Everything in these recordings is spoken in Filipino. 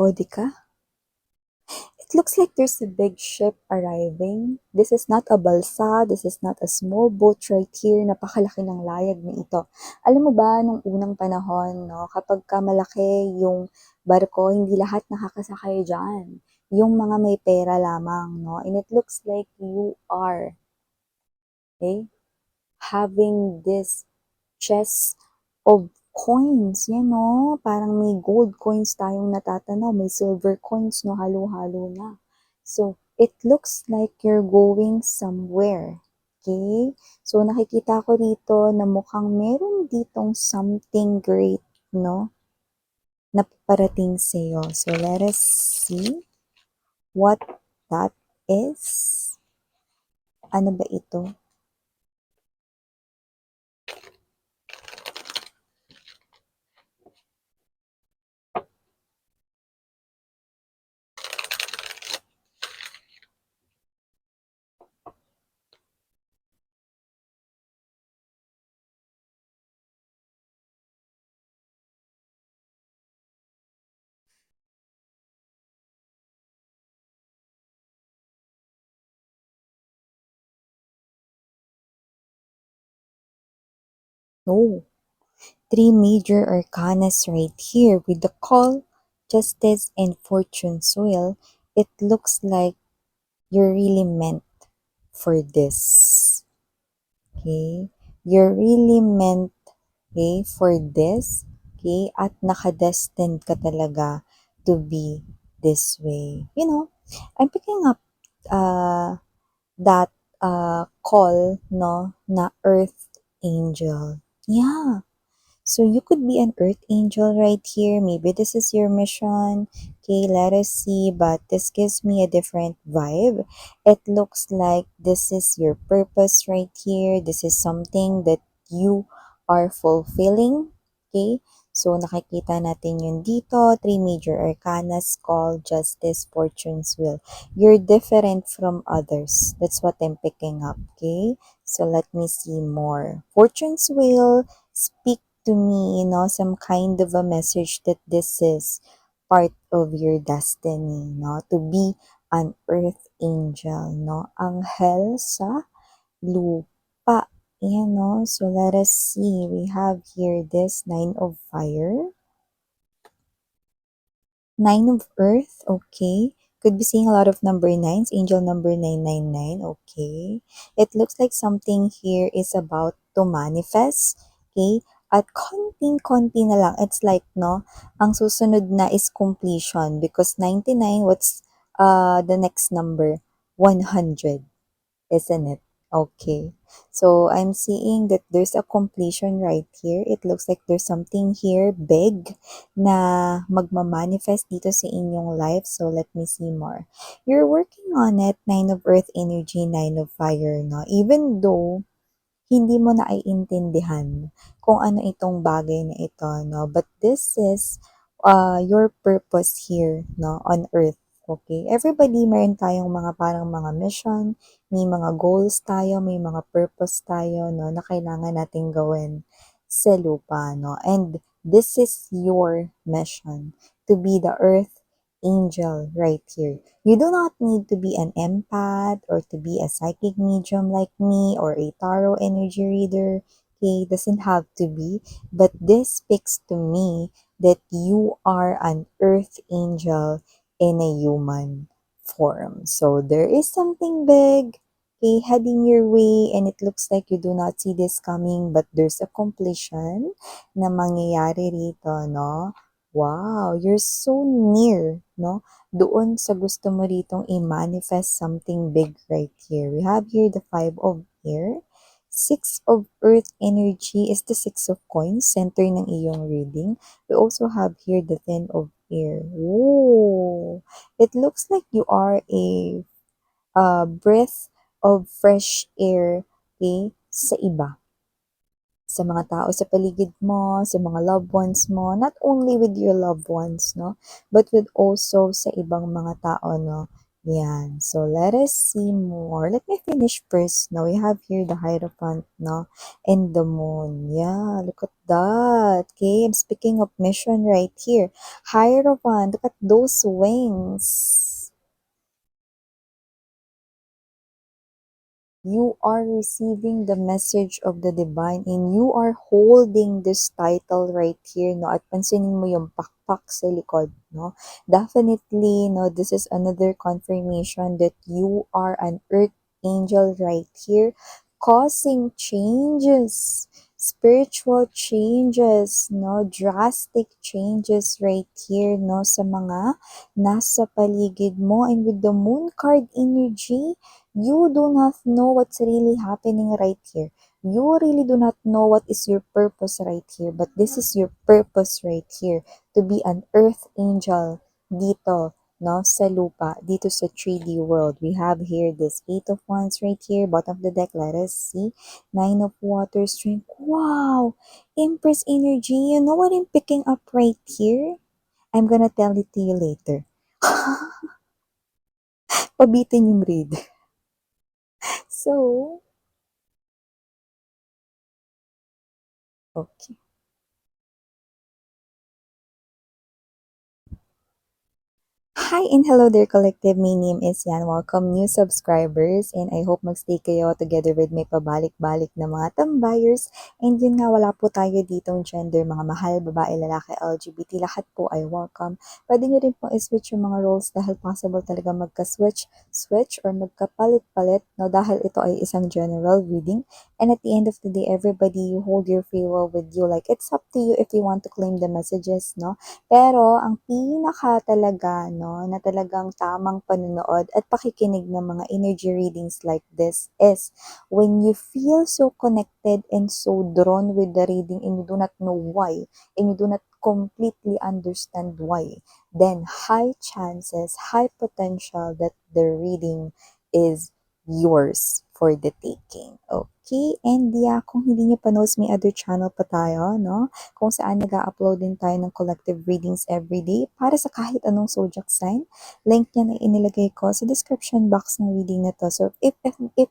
O, di ka? It looks like there's a big ship arriving. This is not a balsa, this is not a small boat right here. Napakalaki ng layag na ito. Alam mo ba, nung unang panahon, no, kapag ka malaki yung barko, hindi lahat nakakasakay dyan. Yung mga may pera lamang, no? And it looks like you are, okay, having this chest of coins, yan no? Parang may gold coins tayong natatanaw, may silver coins, no? Halo-halo na. So, it looks like you're going somewhere. Okay? So, nakikita ko dito na mukhang meron ditong something great, no? Na parating sa'yo. So, let us see what that is. Ano ba ito? No. Three major arcanas right here with the call, justice, and fortune's wheel. It looks like you're really meant for this. Okay? You're really meant, okay, for this. Okay? At nakadestined ka talaga to be this way. You know, I'm picking up that call, no, na earth angel. Yeah. So you could be an earth angel right here. Maybe this is your mission. Okay, let us see. But this gives me a different vibe. It looks like this is your purpose right here. This is something that you are fulfilling. Okay, so nakikita natin yun dito. Three major arcanas called justice, fortune's wheel. You're different from others. That's what I'm picking up. Okay, so let me see more. Fortune's wheel speak to me, you know, some kind of a message that this is part of your destiny, no? To be an earth angel, no? Anghel sa lupa. Yan, no? So let us see. We have here this Nine of Fire. Nine of Earth, okay. Could be seeing a lot of number nines. Angel number 999, okay. It looks like something here is about to manifest, okay. At konting-konti na lang. It's like, no, ang susunod na is completion because 99, what's the next number? 100, isn't it? Okay. So I'm seeing that there's a completion right here. It looks like there's something here big na magmamanifest dito sa inyong life. So let me see more. You're working on it. Nine of Earth energy, Nine of Fire, no? Even though hindi mo na naiintindihan kung ano itong bagay na ito, no? But this is your purpose here, no? On earth, okay? Everybody, meron tayong mga parang mga mission, may mga goals tayo, may mga purpose tayo, no? Na kailangan nating gawin sa lupa, no? And this is your mission, to be the earth angel right here. You do not need to be an empath or to be a psychic medium like me or a tarot energy reader. Okay, doesn't have to be. But this speaks to me that you are an earth angel in a human form. So there is something big, okay, heading your way, and it looks like you do not see this coming, but there's a completion na mangyayari rito, no? Wow, you're so near, no? Doon sa gusto mo ritong i-manifest something big right here. We have here the Five of Air. Six of Earth energy is the Six of Coins, center ng iyong reading. We also have here the Ten of Air. Whoa! It looks like you are a breath of fresh air, okay, sa iba, sa mga tao sa paligid mo, sa mga loved ones mo, not only with your loved ones, no, but with also sa ibang mga tao, no, Yan. So let us see more. Let me finish first. Now we have here the Hierophant, no? And the moon. Yeah, look at that. Okay, I'm speaking of mission right here. Hierophant, look at those wings. You are receiving the message of the divine and you are holding this title right here, no? At pansinin mo yung pakpak sa likod, no? Definitely, no, this is another confirmation that you are an earth angel right here, causing changes, spiritual changes, no? Drastic changes right here, no? Sa mga nasa paligid mo. And with the moon card energy, you do not know what's really happening right here. You really do not know what is your purpose right here, but this is your purpose right here, to be an earth angel dito, no, sa lupa, dito sa 3D world. We have here this 8 of Wands right here, bottom of the deck, let us see, 9 of Water, Strength. Wow! Empress energy, you know what I'm picking up right here? I'm gonna tell it to you later. Pabitin yung read. So, okay. Hi and hello there, collective. My name is Yan. Welcome new subscribers and I hope magstay kayo together with may pabalik-balik na mga tambayers. And yun nga, wala po tayo ditong gender, mga mahal, babae, lalaki, LGBT, lahat po ay welcome. Pwede nyo rin po i-switch yung mga roles dahil possible talaga magka-switch or magkapalit-palit, no? Dahil ito ay isang general reading. And at the end of the day, everybody, you hold your free will with you. Like, it's up to you if you want to claim the messages, no? Pero ang pinaka talaga 'no, na talagang tamang panonood at pakikinig ng mga energy readings like this is when you feel so connected and so drawn with the reading and you do not know why, and you do not completely understand why, then high chances, high potential that the reading is yours for the taking. Okay? And yeah, kung hindi niyo pa knows, may other channel pa tayo, no? Kung saan nag-upload din tayo ng collective readings everyday para sa kahit anong zodiac sign. Link niya na inilagay ko sa description box ng reading na to. So, if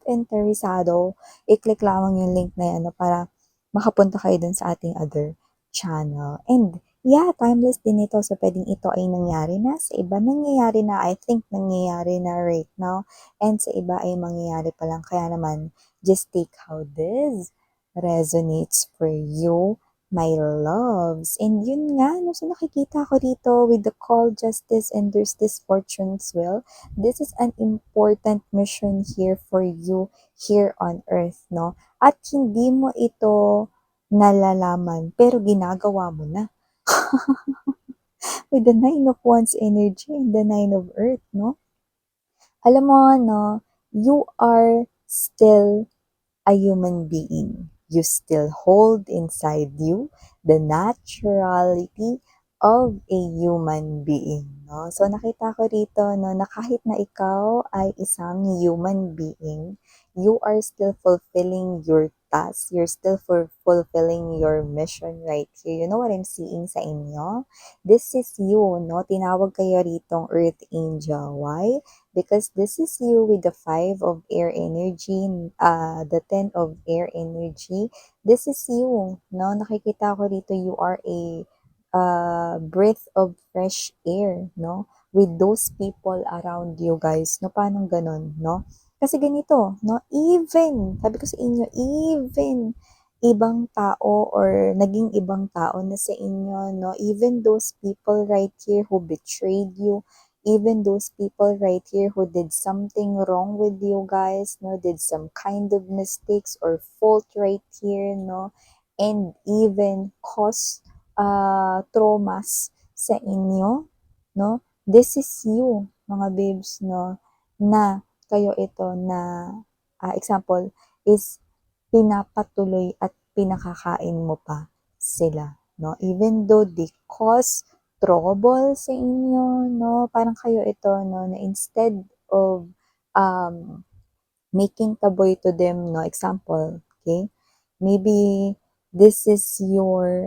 interesado, i-click lamang yung link na yan no, para makapunta kayo dun sa ating other channel. And yeah, timeless din ito. So, pwedeng ito ay nangyari na. Sa iba, nangyayari na. I think nangyayari na right now. And sa iba ay mangyayari pa lang. Kaya naman, just take how this resonates for you, my loves. And yun nga, no, so nakikita ko dito with the call justice and there's this fortune's will. This is an important mission here for you here on earth, no? At hindi mo ito nalalaman, pero ginagawa mo na. With the 9 of Wands energy and the 9 of Earth, no? Alam mo, no, you are still a human being. You still hold inside you the naturality of a human being. No? So nakita ko dito no, na kahit na ikaw ay isang human being, you are still fulfilling your task. You're still fulfilling your mission right here. You know what I'm seeing sa inyo? This is you, no? Tinawag kayo ritong Earth Angel. Why? Because this is you with the 5 of Air energy, the 10 of Air energy. This is you, no? Nakikita ko dito, you are a breath of fresh air, no? With those people around you, guys. No, paano ganon, no? Kasi ganito, no? Even, sabi ko sa inyo, even ibang tao or naging ibang tao na sa inyo, no? Even those people right here who betrayed you, even those people right here who did something wrong with you guys, no, did some kind of mistakes or fault right here, no, and even cause traumas sa inyo, no, this is you, mga babes, no, na kayo ito na, example, is pinapatuloy at pinakakain mo pa sila, no, even though they cause trouble sa inyo, no? Parang kayo ito, no, na instead of making taboy to them, no? Example, okay? Maybe this is your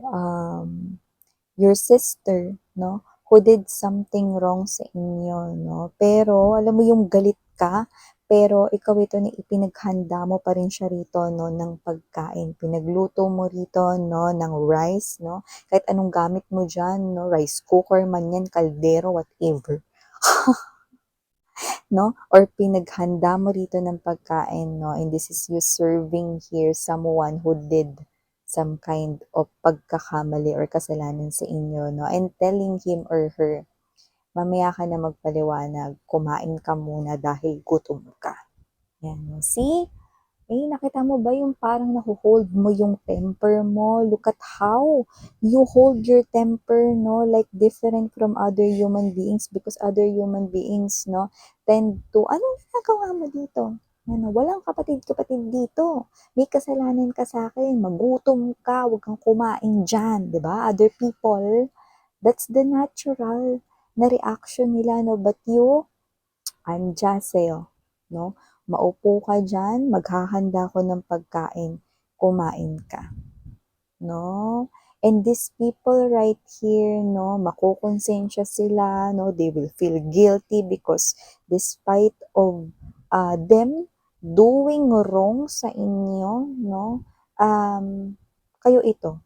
sister, no? who did something wrong sa inyo, no? Pero, alam mo yung galit ka, pero ikaw ito na ipinaghanda mo pa rin siya rito, no, ng pagkain. Pinagluto mo rito, no, ng rice, no? Kahit anong gamit mo dyan, no? Rice cooker man yan, kaldero, whatever. No? Or pinaghanda mo rito ng pagkain, no? And this is you serving here someone who did some kind of pagkakamali or kasalanan sa inyo, no? And telling him or her, mamaya ka na magpaliwanag, kumain ka muna dahil gutom ka. Yan, no? See? Eh, nakita mo ba yung parang naho-hold mo yung temper mo? Look at how you hold your temper, no? Like different from other human beings because other human beings, no, tend to, anong ginagawa mo dito? Ano, walang kapatid-kapatid dito. May kasalanan ka sa akin. Magutom ka. Huwag kang kumain dyan. 'Di ba? Other people, that's the natural na reaction nila, no? But you, I'm just sa'yo, no? Maupo ka dyan, maghahanda ko ng pagkain, kumain ka, no? And these people right here, no, makukonsensya sila, no? They will feel guilty because despite of them doing wrong sa inyo, no? Kayo ito,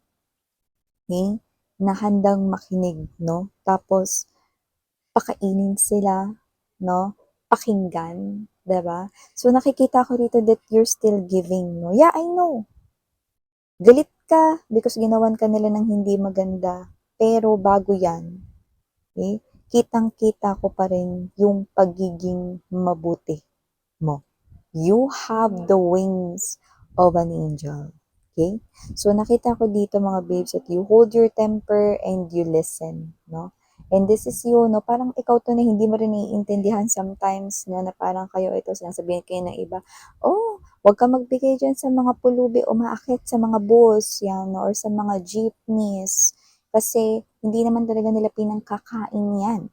okay? Na handang makinig, no? Tapos, pakainin sila, no? Pakinggan, 'di ba? So nakikita ko rito that you're still giving, no? Yeah, I know. Galit ka because ginawan ka nila ng hindi maganda. Pero bago 'yan, okay? Kitang-kita ko pa rin yung pagiging mabuti mo. You have the wings of an angel. Okay? So, nakita ko dito mga babes that you hold your temper and you listen, no? And this is you, no? Parang ikaw to na hindi mo rin naiintindihan sometimes, no? Na parang kayo ito, sinasabihin kayo ng iba, oh, wag ka magbigay dyan sa mga pulubi, umaakit sa mga bus, yan, no? Or sa mga jeepneys. Kasi, hindi naman talaga nila pinangkakain yan.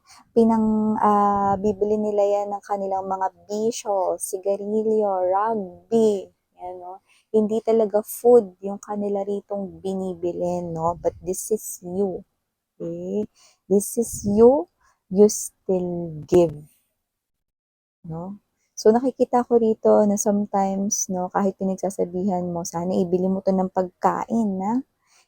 Bibili nila yan ng kanilang mga bisyo, sigarilyo, rugby, yan, no? Hindi talaga food yung kanila ritong binibili, no? But this is you, okay? This is you, you still give, no? So, nakikita ko rito na sometimes, no, kahit pinagsasabihan mo, sana ibili mo to ng pagkain, na?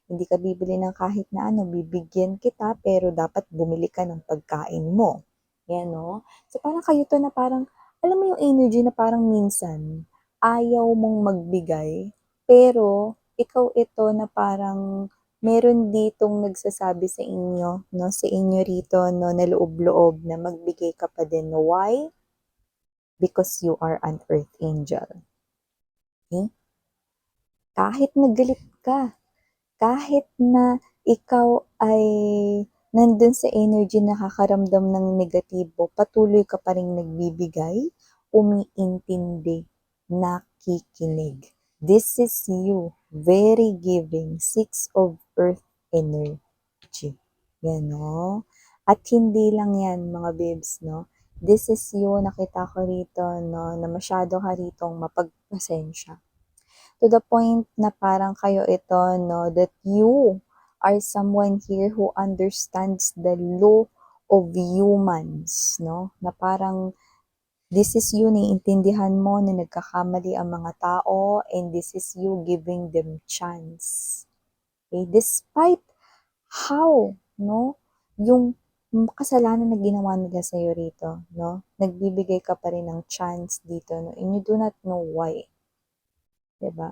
Hindi ka bibili ng kahit na ano, bibigyan kita, pero dapat bumili ka ng pagkain mo. Yan, no? So, parang kayo to na parang, alam mo yung energy na parang minsan, ayaw mong magbigay, pero ikaw ito na parang meron ditong nagsasabi sa inyo, no? Sa inyo rito, no, na loob-loob na magbigay ka pa din. Why? Because you are an earth angel. Okay? Kahit nagalit ka, kahit na ikaw ay nandun sa energy na nakakaramdam ng negatibo, patuloy ka pa rin nagbibigay, umiintindi, nakikinig. This is you, very giving, 6 of earth energy. Yan, no? At hindi lang yan, mga babes, no? This is you, nakita ko rito, no, na masyado ka ritong mapagpasensya to the point na parang kayo ito, no, that you are someone here who understands the law of humans, no, na parang this is you, naiintindihan mo na nagkakamali ang mga tao and this is you giving them chance. Okay? Despite how, no, yung kasalanan na ginawa nila sa'yo rito, no, nagbibigay ka pa rin ng chance dito, no, and you do not know why. Diba?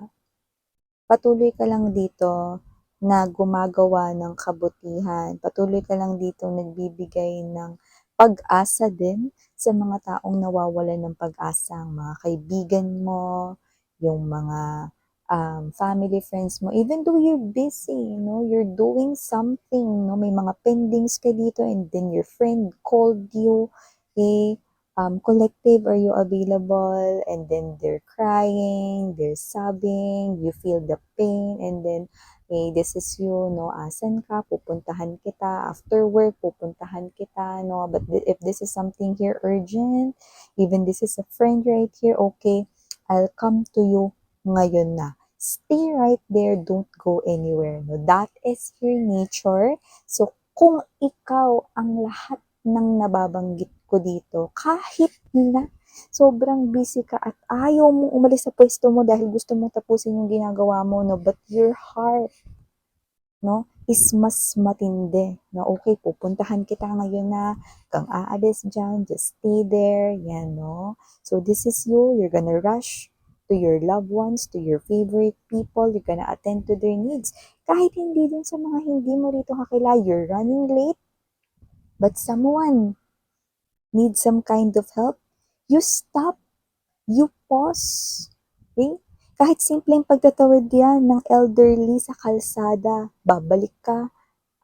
Patuloy ka lang dito na gumagawa ng kabutihan. Patuloy ka lang dito nagbibigay ng pag-asa din sa mga taong nawawalan ng pag-asa, ang mga kaibigan mo, yung mga family, friends mo. Even though you're busy, you're doing something, may mga pendings ka dito and then your friend called you, eh, collective, are you available? And then they're crying, they're sobbing, you feel the pain, and then, hey, this is you, no, asan ka, pupuntahan kita, after work, pupuntahan kita, no, but if this is something here urgent, even this is a friend right here, okay, I'll come to you ngayon na. Stay right there, don't go anywhere, no, that is your nature, so kung ikaw ang lahat ng nababanggit ko dito, kahit na sobrang busy ka at ayaw mong umalis sa pwesto mo dahil gusto mong tapusin yung ginagawa mo, no? But your heart, no, is mas matindi. No? Okay, pupuntahan kita ngayon na, kang aalis dyan, just stay there, yan, no? So this is you, you're gonna rush to your loved ones, to your favorite people, you're gonna attend to their needs. Kahit hindi dun sa mga hindi mo rito kakilala, you're running late, but someone needs some kind of help, you stop, you pause. Okay? Kahit simpleng pagtatawid yan ng elderly sa kalsada, babalik ka,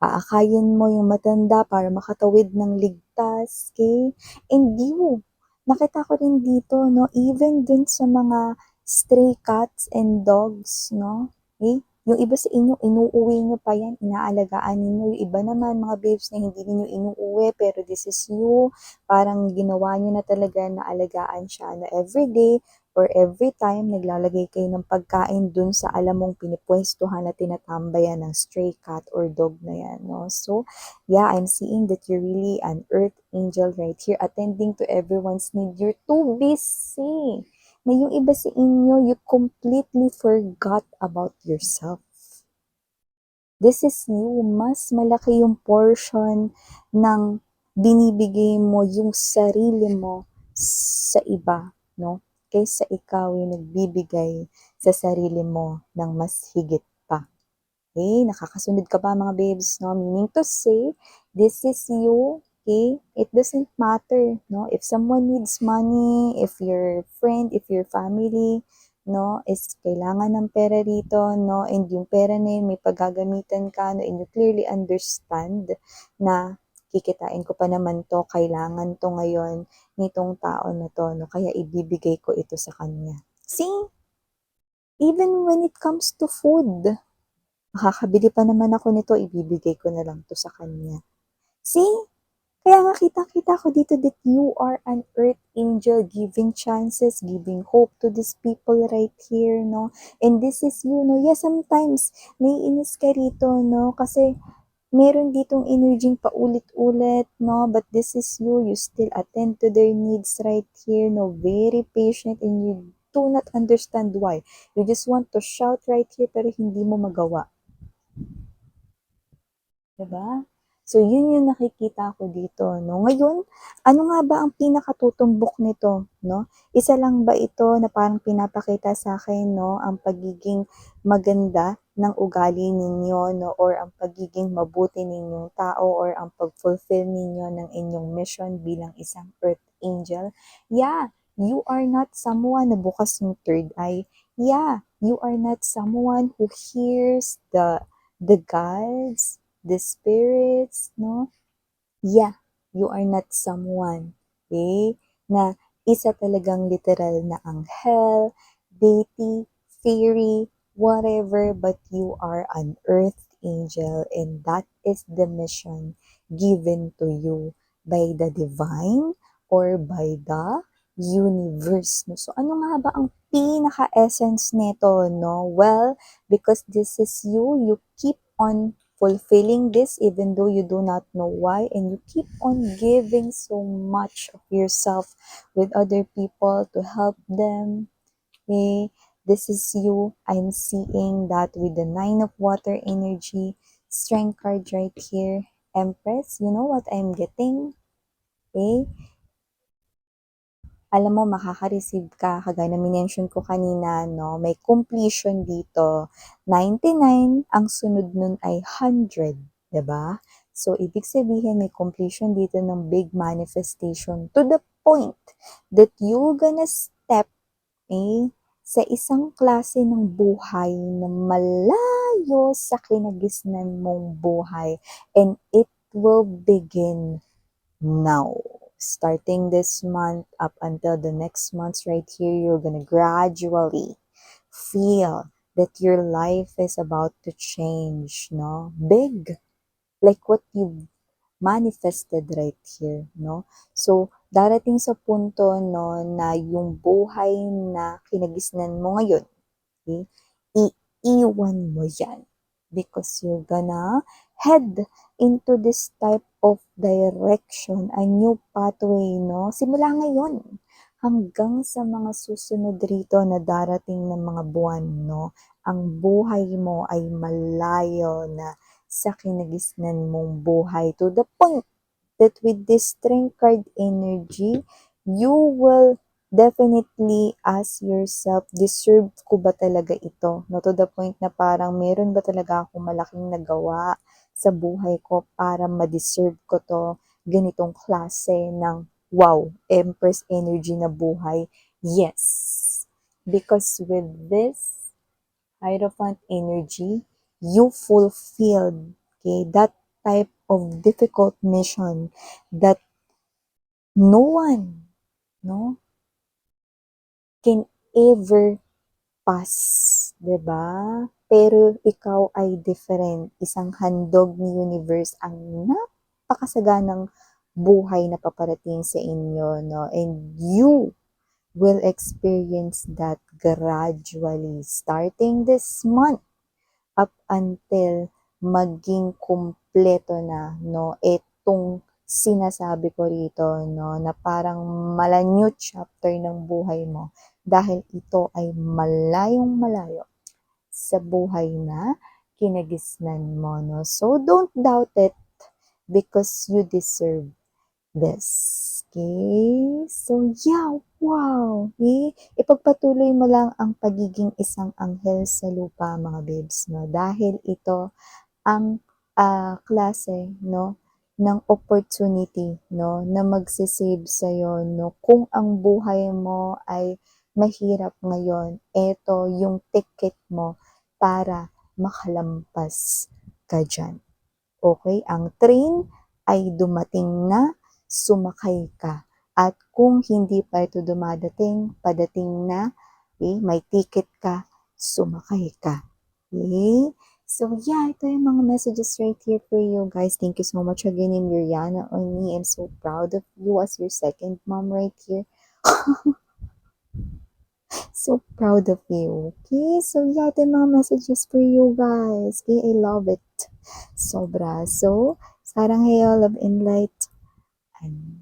aakayin mo yung matanda para makatawid ng ligtas, okay? And you, nakita ko rin dito, no, even dun sa mga stray cats and dogs, no, okay? Yung iba sa inyo, inuuwi nyo pa yan, inaalagaan ninyo. Yung iba naman, mga babes na hindi ninyo inuuwi, pero this is you, parang ginawa nyo na talaga na alagaan siya na everyday, or every time naglalagay kayo ng pagkain dun sa alam mong pinipwestuhan na tinatambayan ng stray cat or dog na yan, no? So, yeah, I'm seeing that you're really an earth angel right here, attending to everyone's need. You're too busy. Na yung iba sa inyo, you completely forgot about yourself. This is you, mas malaki yung portion ng binibigay mo yung sarili mo sa iba, no? Kaysa ikaw yung nagbibigay sa sarili mo ng mas higit pa. Okay? Nakakasunod ka ba mga babes, no? Meaning to say, this is you, okay? It doesn't matter, no? If someone needs money, if your friend, if your family, no, is kailangan ng pera rito, no, and yung pera na yun, may paggagamitan ka, no, and you clearly understand na kikitain ko pa naman to, kailangan to ngayon nitong tao na to, no, kaya ibibigay ko ito sa kanya. See? Even when it comes to food, makakabili pa naman ako nito, ibibigay ko na lang to sa kanya. See? Kaya nga kita-kita ko dito that you are an earth angel giving chances, giving hope to these people right here, no? And this is you, no? Yes, sometimes, naiinis ka rito, no? Kasi, meron ditong energy paulit-ulit, no? But this is you, you still attend to their needs right here, no? Very patient and you do not understand why. You just want to shout right here pero hindi mo magawa. Diba? So, yun yung nakikita ko dito, no? Ngayon, ano nga ba ang pinakatutumbok nito, no? Isa lang ba ito na parang pinapakita sa akin, no? Ang pagiging maganda ng ugali ninyo, no? Or ang pagiging mabuti ninyong tao or ang pag-fulfill ninyo ng inyong mission bilang isang earth angel. Yeah, you are not someone na bukas yung third eye. Yeah, you are not someone who hears the gods, the spirits, no? Yeah, you are not someone, okay? Na isa talagang literal na anghel, deity, fairy, whatever, but you are an earth angel and that is the mission given to you by the divine or by the universe. No? So, ano nga ba ang pinaka-essence nito, no? Well, because this is you, you keep on fulfilling this even though you do not know why, and you keep on giving so much of yourself with other people to help them. Okay, this is you. I'm seeing that with the 9 of water energy, strength card right here, Empress. You know what I'm getting? Okay, alam mo, makaka-receive ka, kagaya na minention ko kanina, no, may completion dito. 99, ang sunod nun ay 100, diba? So, ibig sabihin, may completion dito ng big manifestation to the point that you gonna step sa isang klase ng buhay na malayo sa kinagisnan mong buhay, and it will begin now. Starting this month up until the next month right here, you're gonna gradually feel that your life is about to change, no? Big, like what you manifested right here, no? So, darating sa punto, no, na yung buhay na kinagisnan mo ngayon, okay, iiwan mo yan, because you're gonna head into this type of direction, a new pathway, no? Simula ngayon hanggang sa mga susunod rito na darating na mga buwan, no? Ang buhay mo ay malayo na sa kinagisnan mong buhay to the point that with this strength card energy, you will definitely ask yourself, deserve ko ba talaga ito? No, to the point na parang meron ba talaga akong malaking nagawa sa buhay ko para ma-deserve ko to, ganitong klase ng wow, Empress energy na buhay? Yes. Because with this Hierophant energy, you fulfilled, okay, that type of difficult mission that no one, no, can ever pass, 'di ba? Pero ikaw ay different, isang handog ni universe ang napakasaganang buhay na paparating sa inyo, no? And you will experience that gradually starting this month up until maging kumpleto na, no, itong sinasabi ko rito, no, na parang new chapter ng buhay mo dahil ito ay malayong malayo sa buhay na kinagisnan mo, no. So, don't doubt it because you deserve this. Okay? So, yeah, wow. Okay? Ipagpatuloy mo lang ang pagiging isang anghel sa lupa, mga babes, no? Dahil ito ang klase, no, ng opportunity, no, na magsisave sa'yo, no? Kung ang buhay mo ay mahirap ngayon, ito yung ticket mo para makalampas ka dyan. Okay, ang train ay dumating na, sumakay ka. At kung hindi pa ito dumadating, padating na, okay, may ticket ka, sumakay ka. Okay? So yeah, ito yung mga messages right here for you guys. Thank you so much again in Yuriana Oni. I'm so proud of you as your second mom right here. So proud of you. Okay, so yeah, ito yung mga messages for you guys. Okay, I love it. Sobra. So, sarang heyo, love and light. And